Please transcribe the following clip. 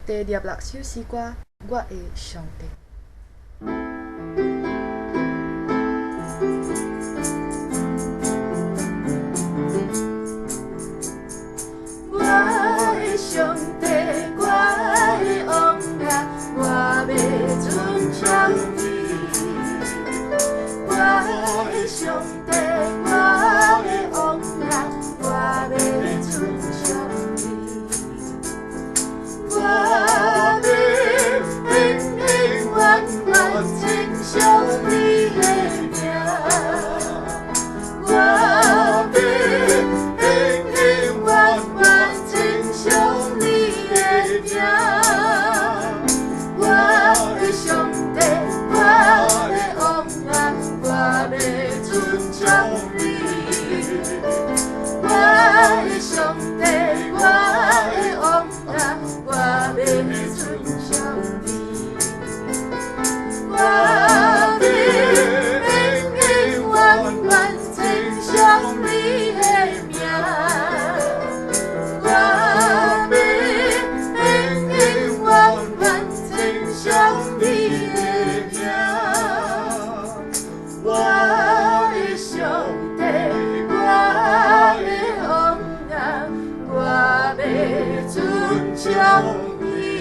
第26首诗歌《我的上帝》。我的上帝，我的王啊，我要尊崇你。我的上帝，我的王啊，我要尊崇你。我要永永远远称颂你的名。我要永永远远称颂你的名。我的上帝，我的王啊，我要尊崇你。我的上帝，我的王啊，我要尊崇你。我要永永远远称颂你的名。我要永永远远称颂你的名。我的上帝，我的王啊，我要尊崇你。